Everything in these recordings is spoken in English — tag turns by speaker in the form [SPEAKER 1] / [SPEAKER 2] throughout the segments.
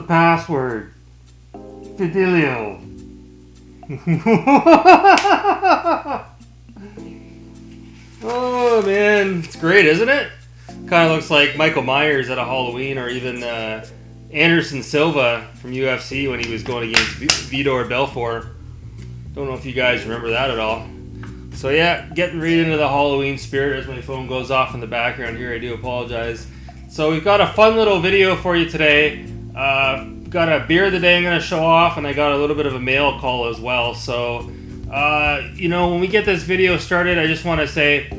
[SPEAKER 1] password. Fidelio. Oh man, it's great, isn't it? Kind of looks like Michael Myers at a Halloween, or even Anderson Silva from UFC when he was going against Vitor Belfort. Don't know if you guys remember that at all. So yeah, getting right into the Halloween spirit as my phone goes off in the background here. I do apologize. So we've got a fun little video for you today. Got a beer of the day I'm going to show off, and I got a little bit of a mail call as well. So, when we get this video started, I just want to say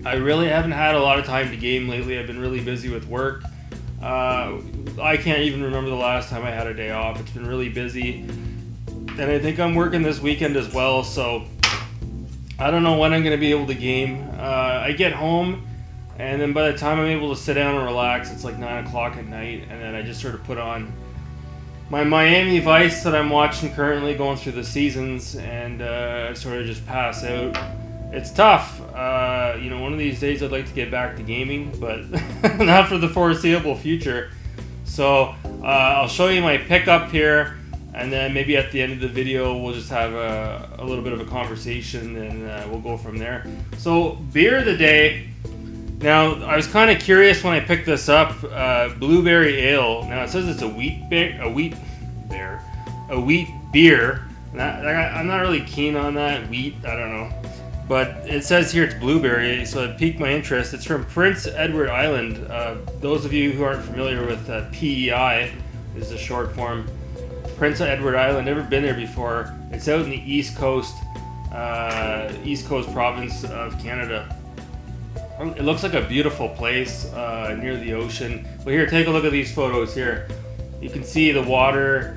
[SPEAKER 1] I really haven't had a lot of time to game lately. I've been really busy with work. I can't even remember the last time I had a day off. It's been really busy. And I think I'm working this weekend as well, so I don't know when I'm going to be able to game. I get home, and then by the time I'm able to sit down and relax, it's like 9 o'clock at night, and then I just sort of put on my Miami Vice that I'm watching currently, going through the seasons, and I sort of just pass out. It's tough. One of these days I'd like to get back to gaming, but not for the foreseeable future. So I'll show you my pickup here, and then maybe at the end of the video we'll just have a little bit of a conversation, and we'll go from there. So beer of the day. Now, I was kind of curious when I picked this up, blueberry ale. Now it says it's a wheat beer. I'm not really keen on that wheat. I don't know, but it says here it's blueberry, so it piqued my interest. It's from Prince Edward Island. Those of you who aren't familiar with PEI, is the short form. Prince Edward Island. Never been there before. It's out in the East Coast province of Canada. It looks like a beautiful place near the ocean. But here, take a look at these photos here. You can see the water,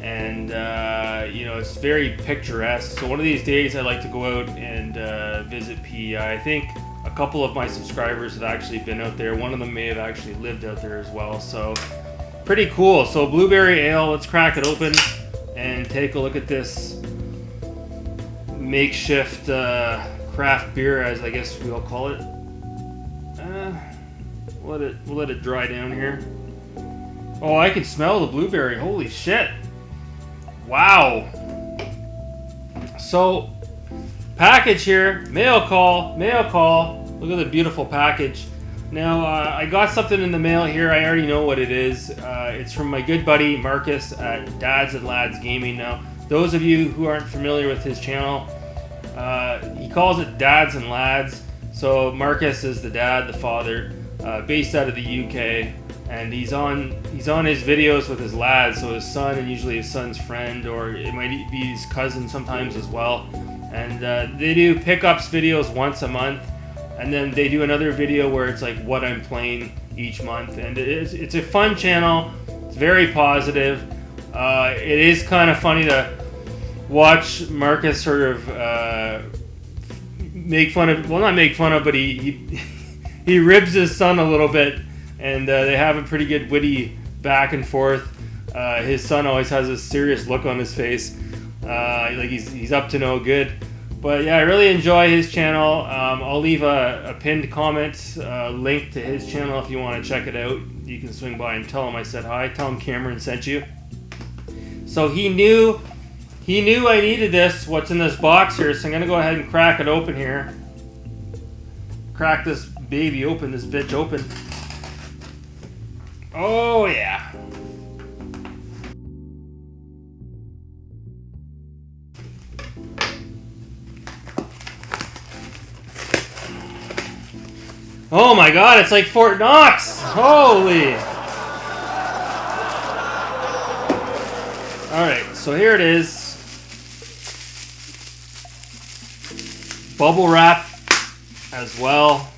[SPEAKER 1] and it's very picturesque. So one of these days I'd like to go out and visit PEI. I think a couple of my subscribers have actually been out there. One of them may have actually lived out there as well. So pretty cool. So blueberry ale, let's crack it open and take a look at this makeshift craft beer, as I guess we'll call it. We'll let it dry down here. Oh, I can smell the blueberry. Holy shit. Wow. So, package here. Mail call. Look at the beautiful package. Now, I got something in the mail here. I already know what it is. It's from my good buddy Marcus at Dads and Lads Gaming. Now, those of you who aren't familiar with his channel, he calls it Dads and Lads. So Marcus is the dad, the father, based out of the UK, and he's on his videos with his lads, so his son and usually his son's friend, or it might be his cousin sometimes as well. And they do pickups videos once a month, and then they do another video where it's like what I'm playing each month, and it's a fun channel. It's very positive. It is kind of funny to watch Marcus sort of but he ribs his son a little bit, and they have a pretty good witty back and forth. His son always has a serious look on his face, like he's up to no good. But yeah, I really enjoy his channel. I'll leave a pinned comment link to his channel if you want to check it out. You can swing by and tell him I said hi. Tell him Cameron sent you. So he knew I needed this, what's in this box here, so I'm going to go ahead and crack it open here. Crack this baby open, this bitch open. Oh yeah. Oh my god, it's like Fort Knox! Holy! Alright, so here it is. Bubble wrap as well.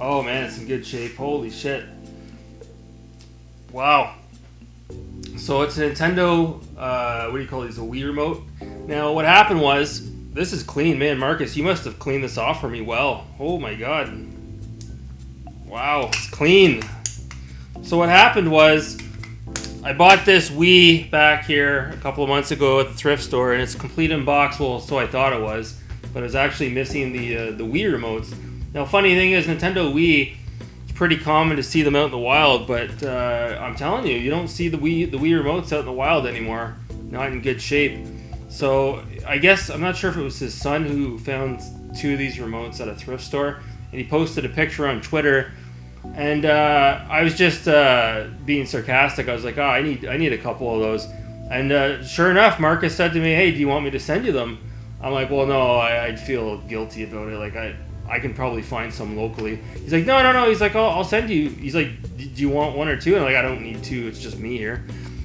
[SPEAKER 1] Oh man, it's in good shape. Holy shit. Wow. So it's a Nintendo, what do you call these, a Wii Remote. Now what happened was, this is clean, man. Marcus, you must have cleaned this off for me well. Oh my god. Wow, it's clean. So what happened was, I bought this Wii back here a couple of months ago at the thrift store, and it's complete in box. Well, so I thought it was, but it was actually missing the Wii remotes. Now, funny thing is, Nintendo Wii is pretty common to see them out in the wild, but I'm telling you, you don't see the Wii Remotes out in the wild anymore. Not in good shape. So I guess, I'm not sure if it was his son who found 2 of these remotes at a thrift store, and he posted a picture on Twitter, and I was just being sarcastic. I was like, oh, I need a couple of those. And sure enough, Marcus said to me, hey, do you want me to send you them? I'm like, well, no, I'd feel guilty about it. Like, I can probably find some locally. He's like, no. He's like, I'll send you. He's like, do you want 1 or 2? And I'm like, I don't need 2. It's just me here.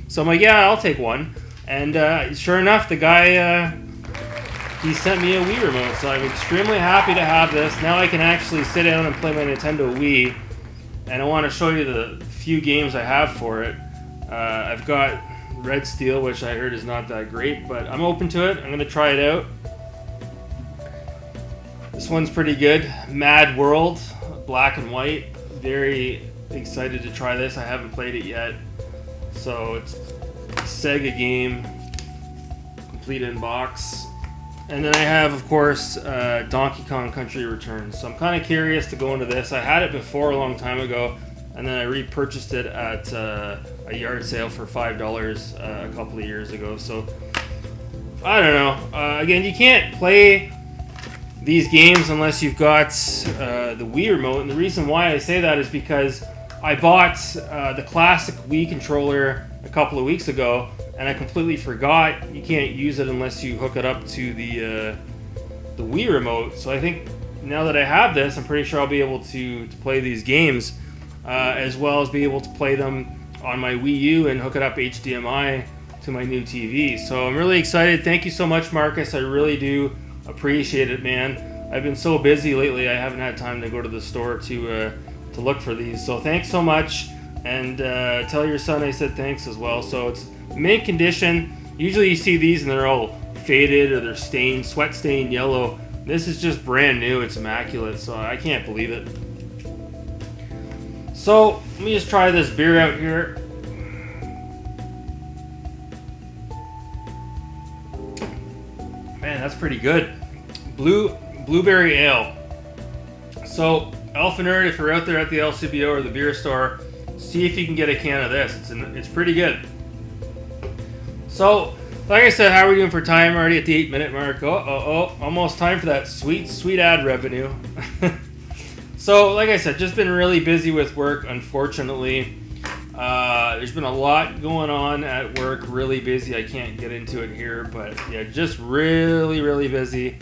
[SPEAKER 1] So I'm like, yeah, I'll take 1. And sure enough, the guy, he sent me a Wii Remote. So I'm extremely happy to have this. Now I can actually sit down and play my Nintendo Wii. And I want to show you the few games I have for it. I've got Red Steel, which I heard is not that great, but I'm open to it. I'm going to try it out. This one's pretty good. Mad World, black and white. Very excited to try this. I haven't played it yet. So it's a Sega game, complete in box. And then I have, of course, Donkey Kong Country Returns. So I'm kind of curious to go into this. I had it before a long time ago, and then I repurchased it at a yard sale for $5 a couple of years ago. So I don't know. Again, you can't play these games unless you've got the Wii Remote. And the reason why I say that is because I bought the classic Wii controller a couple of weeks ago, and I completely forgot you can't use it unless you hook it up to the Wii Remote. So I think now that I have this, I'm pretty sure I'll be able to play these games, as well as be able to play them on my Wii U and hook it up HDMI to my new TV. So I'm really excited. Thank you so much, Marcus. I really do appreciate it, man. I've been so busy lately, I haven't had time to go to the store to look for these. So thanks so much, and tell your son I said thanks as well. So it's mint condition. Usually you see these and they're all faded or they're stained, sweat stained yellow. This is just brand new. It's immaculate, so I can't believe it. So let me just try this beer out here. Man, that's pretty good. Blueberry ale. So, Alpha Nerd, if you're out there at the LCBO or the beer store, see if you can get a can of this. It's pretty good. So, like I said, how are we doing for time? Already at the 8-minute mark. Almost time for that sweet ad revenue. So, like I said, just been really busy with work, unfortunately. There's been a lot going on at work, really busy. I can't get into it here, but yeah, just really busy.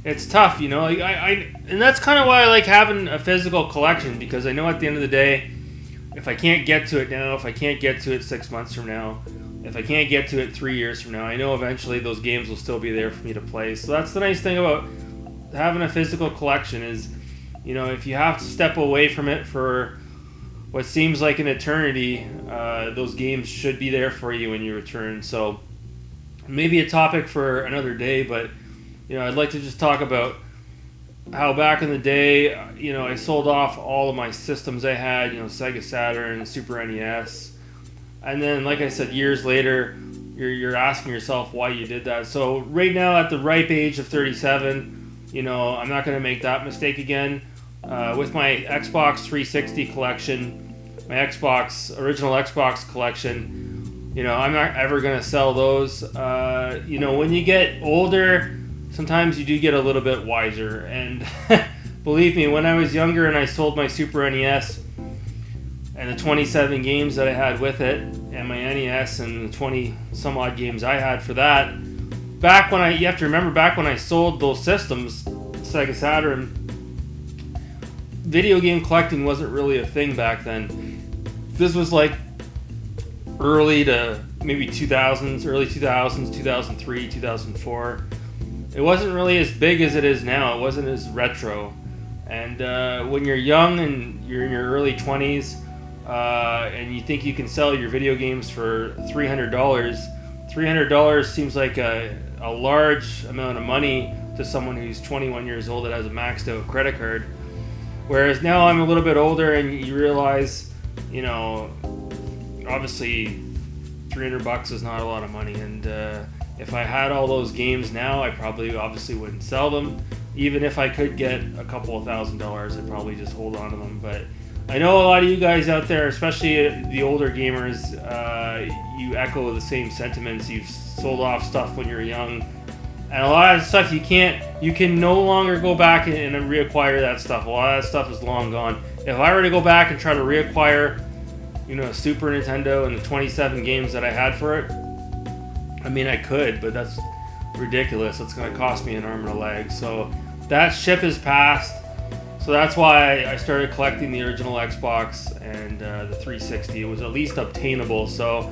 [SPEAKER 1] It's tough, you know. And that's kind of why I like having a physical collection, because I know at the end of the day, if I can't get to it now, if I can't get to it 6 months from now, if I can't get to it 3 years from now, I know eventually those games will still be there for me to play. So that's the nice thing about having a physical collection is, you know, if you have to step away from it for what seems like an eternity, those games should be there for you when you return. So maybe a topic for another day, but you know, I'd like to just talk about how back in the day, you know, I sold off all of my systems I had, you know, Sega Saturn, Super NES, and then, like I said, years later, you're asking yourself why you did that. So right now, at the ripe age of 37, you know, I'm not going to make that mistake again. With my Xbox 360 collection, my original Xbox collection, you know, I'm not ever going to sell those. You know, when you get older, sometimes you do get a little bit wiser. And believe me, when I was younger and I sold my Super NES and the 27 games that I had with it, and my NES and the 20 some odd games I had for that, you have to remember, back when I sold those systems, Sega Saturn, video game collecting wasn't really a thing back then. This was like early to maybe 2000s, early 2000s, 2003, 2004. It wasn't really as big as it is now. It wasn't as retro. And when you're young and you're in your early 20s and you think you can sell your video games for $300, $300 seems like a large amount of money to someone who's 21 years old that has a maxed out credit card. Whereas now I'm a little bit older and you realize, you know, obviously $300 is not a lot of money. And if I had all those games now, I probably obviously wouldn't sell them. Even if I could get a couple of $1,000s, I'd probably just hold on to them. But I know a lot of you guys out there, especially the older gamers, you echo the same sentiments. You've sold off stuff when you're young, and a lot of stuff you can no longer go back and reacquire that stuff. A lot of that stuff is long gone. If I were to go back and try to reacquire, Super Nintendo and the 27 games that I had for it, I mean, I could, but that's ridiculous. It's going to cost me an arm and a leg. So that ship is passed. So that's why I started collecting the original Xbox and the 360. It was at least obtainable. So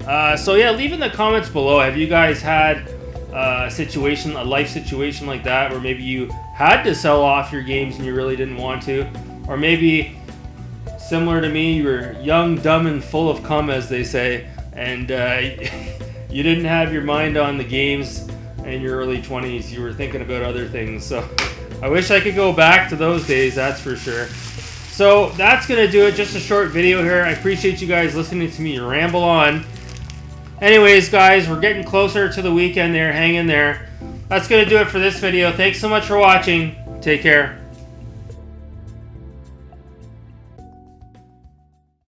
[SPEAKER 1] yeah, leave in the comments below. Have you guys had a life situation like that, where maybe you had to sell off your games and you really didn't want to, or maybe similar to me, you were young, dumb, and full of cum, as they say, and you didn't have your mind on the games in your early 20s. You were thinking about other things. So I wish I could go back to those days, that's for sure. So that's going to do it. Just a short video here. I appreciate you guys listening to me ramble on. Anyways, guys, we're getting closer to the weekend there. Hang in there. That's going to do it for this video. Thanks so much for watching. Take care.